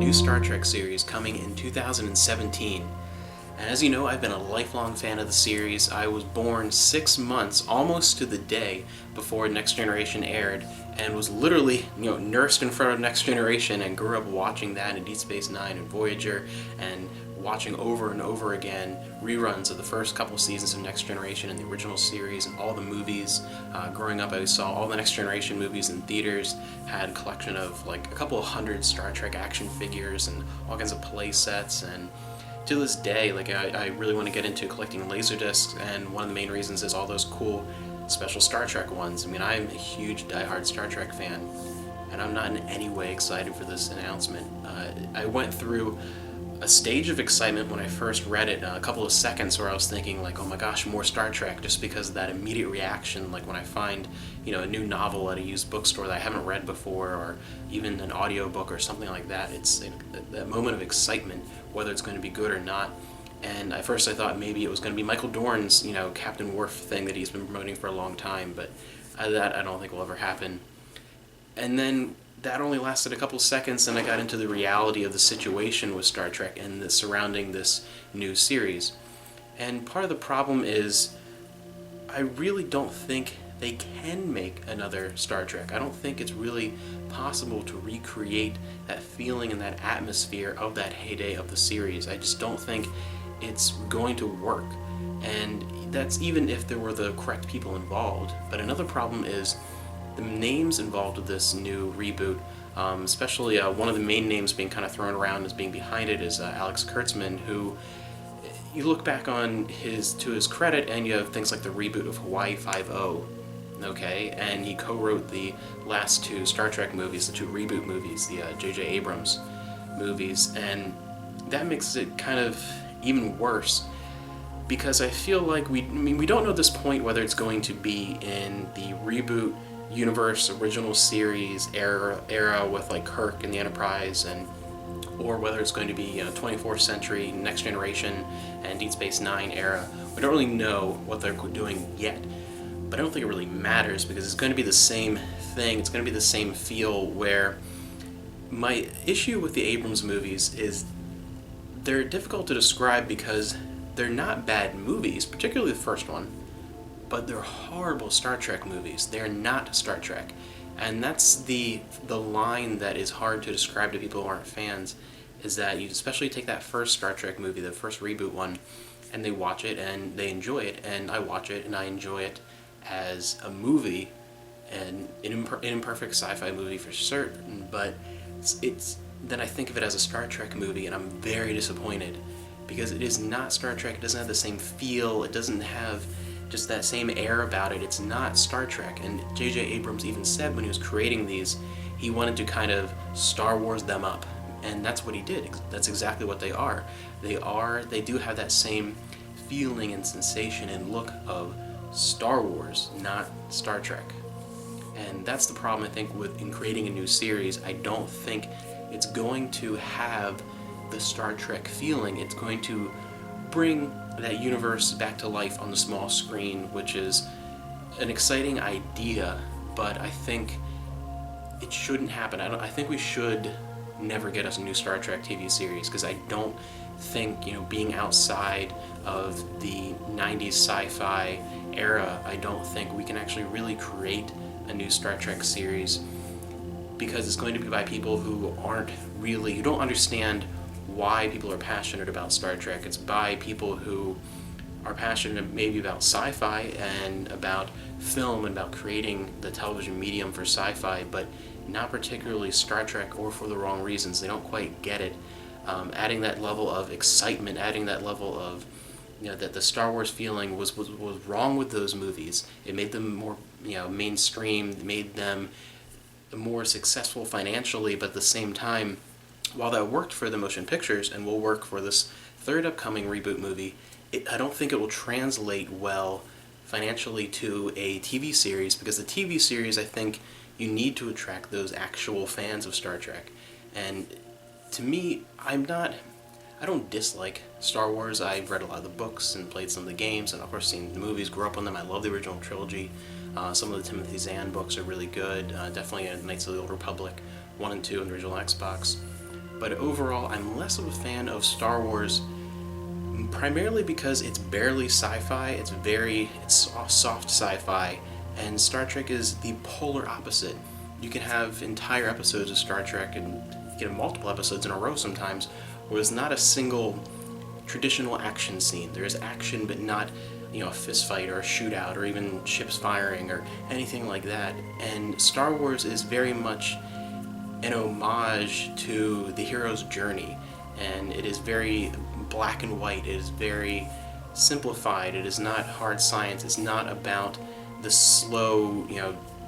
new Star Trek series coming in 2017. And as you know, I've been a lifelong fan of the series. I was born 6 months, almost to the day, before Next Generation aired, and was literally, nursed in front of Next Generation and grew up watching that in Deep Space Nine and Voyager, and watching over and over again reruns of the first couple seasons of Next Generation and the original series and all the movies. Growing up, I saw all the Next Generation movies in theaters, had a collection of like a couple of hundred Star Trek action figures and all kinds of play sets, and to this day, I really want to get into collecting Laserdiscs, and one of the main reasons is all those cool special Star Trek ones. I mean, I'm a huge diehard Star Trek fan, and I'm not in any way excited for this announcement. I went through a stage of excitement when I first read it, a couple of seconds where I was thinking like, oh my gosh, more Star Trek, just because of that immediate reaction, like when I find, a new novel at a used bookstore that I haven't read before, or even an audiobook or something like that. It's that moment of excitement, whether it's going to be good or not. And at first I thought maybe it was going to be Michael Dorn's, Captain Worf thing that he's been promoting for a long time, but that I don't think will ever happen. And then that only lasted a couple seconds, and I got into the reality of the situation with Star Trek and surrounding this new series. And part of the problem is I really don't think they can make another Star Trek. I don't think it's really possible to recreate that feeling and that atmosphere of that heyday of the series. I just don't think it's going to work. And that's even if there were the correct people involved. But another problem is the names involved with this new reboot, especially one of the main names being kind of thrown around as being behind it is Alex Kurtzman, who you look back on to his credit and you have things like the reboot of Hawaii Five-0, okay, and he co-wrote the last two Star Trek movies, the two reboot movies, the J.J. Abrams movies, and that makes it kind of even worse, because I feel like we don't know at this point whether it's going to be in the reboot universe, original series era with like Kirk and the Enterprise, or whether it's going to be 24th century, Next Generation, and Deep Space Nine era. We don't really know what they're doing yet, but I don't think it really matters, because it's going to be the same thing. It's going to be the same feel. Where my issue with the Abrams movies is they're difficult to describe because they're not bad movies, particularly the first one, but they're horrible Star Trek movies. They're not Star Trek. And that's the line that is hard to describe to people who aren't fans, is that you especially take that first Star Trek movie, the first reboot one, and they watch it and they enjoy it, and I watch it and I enjoy it as a movie, and an imperfect sci-fi movie for certain, but it's then I think of it as a Star Trek movie and I'm very disappointed, because it is not Star Trek. It doesn't have the same feel, it doesn't have just that same air about it. It's not Star Trek. And J.J. Abrams even said when he was creating these, he wanted to kind of Star Wars them up. And that's what he did. That's exactly what they are. They do have that same feeling and sensation and look of Star Wars, not Star Trek. And that's the problem, I think, in creating a new series. I don't think it's going to have the Star Trek feeling. It's going to bring that universe back to life on the small screen, which is an exciting idea, but I think it shouldn't happen. I think we should never get us a new Star Trek TV series, because I don't think, being outside of the 90s sci-fi era, I don't think we can actually really create a new Star Trek series, because it's going to be by people who don't understand why people are passionate about Star Trek. It's by people who are passionate maybe about sci-fi and about film and about creating the television medium for sci-fi, but not particularly Star Trek, or for the wrong reasons. They don't quite get it. Adding that level of excitement, adding that level of, that the Star Wars feeling was wrong with those movies. It made them more, mainstream, made them more successful financially, but at the same time, while that worked for the motion pictures and will work for this third upcoming reboot movie, I don't think it will translate well financially to a TV series, because the TV series, I think, you need to attract those actual fans of Star Trek. And to me, I don't dislike Star Wars. I've read a lot of the books and played some of the games, and of course seen the movies, grew up on them. I love the original trilogy. Some of the Timothy Zahn books are really good. Definitely Knights of the Old Republic 1 and 2 on the original Xbox. But overall, I'm less of a fan of Star Wars, primarily because it's barely sci-fi. It's soft sci-fi, and Star Trek is the polar opposite. You can have entire episodes of Star Trek, and you can have multiple episodes in a row sometimes, where there's not a single traditional action scene. There's action, but not, a fist fight or a shootout or even ships firing or anything like that. And Star Wars is very much an homage to the hero's journey, and it is very black and white. It is very simplified. It is not hard science. It's not about the slow,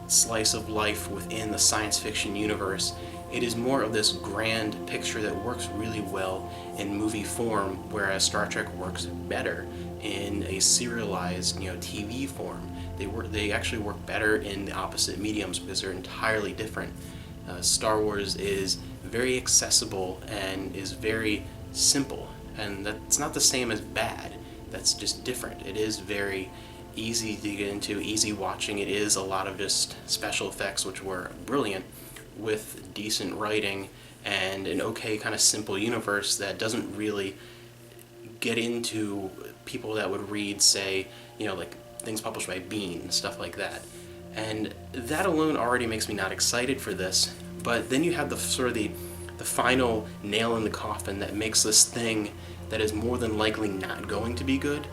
slice of life within the science fiction universe. It is more of this grand picture that works really well in movie form, whereas Star Trek works better in a serialized, TV form. They actually work better in the opposite mediums because they're entirely different. Star Wars is very accessible and is very simple, and that's not the same as bad. That's just different. It is very easy to get into, easy watching. It is a lot of just special effects, which were brilliant, with decent writing and an okay kind of simple universe that doesn't really get into people that would read, say, like things published by Bean, stuff like that. And that alone already makes me not excited for this. But then you have the final nail in the coffin that makes this thing that is more than likely not going to be good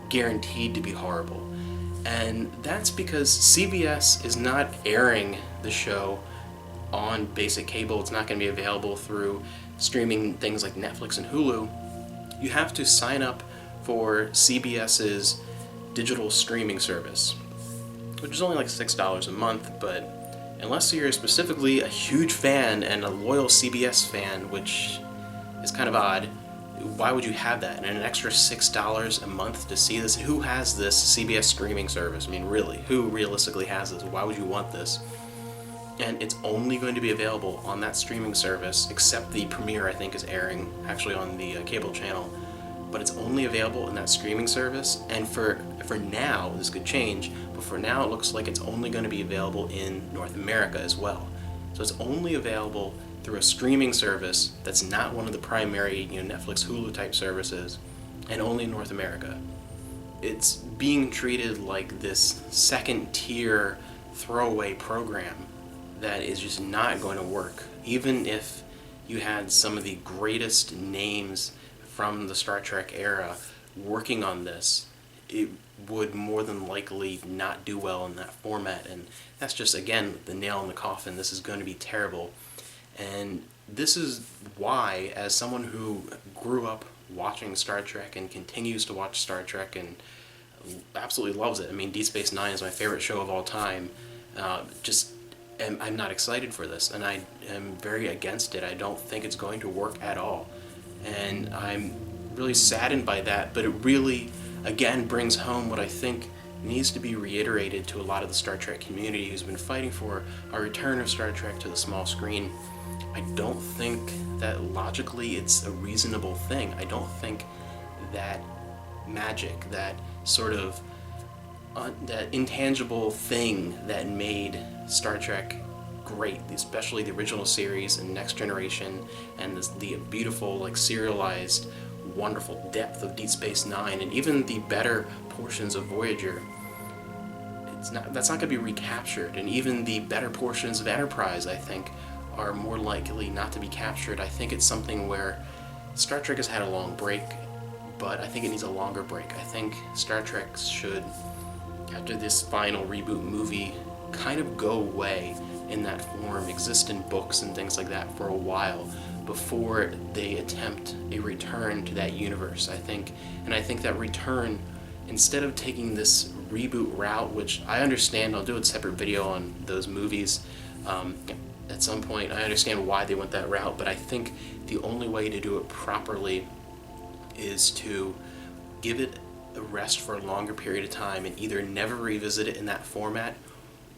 guaranteed to be horrible. And that's because CBS is not airing the show on basic cable. It's not going to be available through streaming things like Netflix and Hulu. You have to sign up for CBS's digital streaming service, which is only like $6 a month, but unless you're specifically a huge fan and a loyal CBS fan, which is kind of odd, why would you have that? And an extra $6 a month to see this? Who has this CBS streaming service? I mean, really, who realistically has this? Why would you want this? And it's only going to be available on that streaming service, except the premiere, I think, is airing actually on the cable channel. But it's only available in that streaming service, and for now, this could change, but for now it looks like it's only going to be available in North America as well. So it's only available through a streaming service that's not one of the primary, Netflix, Hulu type services, and only in North America. It's being treated like this second tier throwaway program that is just not going to work. Even if you had some of the greatest names from the Star Trek era working on this, it would more than likely not do well in that format. And that's just, again, the nail in the coffin. This is going to be terrible. And this is why, as someone who grew up watching Star Trek and continues to watch Star Trek and absolutely loves it, I mean, Deep Space Nine is my favorite show of all time, I'm not excited for this, and I am very against it. I don't think it's going to work at all. And I'm really saddened by that, but it really, again, brings home what I think needs to be reiterated to a lot of the Star Trek community who's been fighting for a return of Star Trek to the small screen. I don't think that logically it's a reasonable thing. I don't think that magic, that sort of that intangible thing that made Star Trek great, especially the original series and Next Generation, and the beautiful, serialized, wonderful depth of Deep Space Nine, and even the better portions of Voyager. That's not going to be recaptured, and even the better portions of Enterprise, I think, are more likely not to be captured. I think it's something where Star Trek has had a long break, but I think it needs a longer break. I think Star Trek should, after this final reboot movie, kind of go away in that form, exist in books and things like that for a while before they attempt a return to that universe. I think that return, instead of taking this reboot route, which I understand, I'll do a separate video on those movies at some point. I understand why they went that route, but I think the only way to do it properly is to give it a rest for a longer period of time and either never revisit it in that format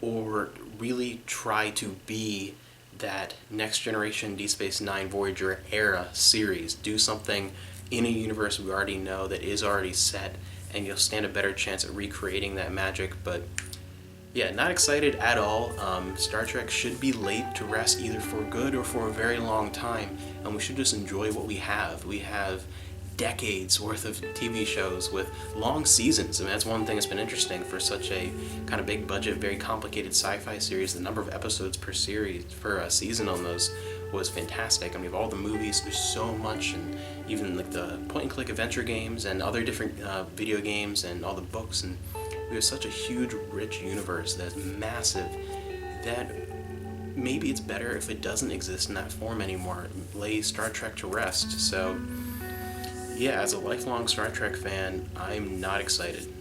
or really try to be that Next Generation, Deep Space Nine, Voyager era series. Do something in a universe we already know that is already set, and you'll stand a better chance at recreating that magic. But Yeah, not excited at all. Star Trek should be laid to rest either for good or for a very long time, and we should just enjoy what we have. We have decades worth of TV shows with long seasons. I mean, that's one thing that's been interesting for such a kind of big budget, very complicated sci-fi series. The number of episodes per series, per season on those was fantastic. I mean, of all the movies, there's so much, and even like the point-and-click adventure games and other different video games and all the books, and we have such a huge, rich universe that's massive that maybe it's better if it doesn't exist in that form anymore. Lay Star Trek to rest. So, yeah, as a lifelong Star Trek fan, I'm not excited.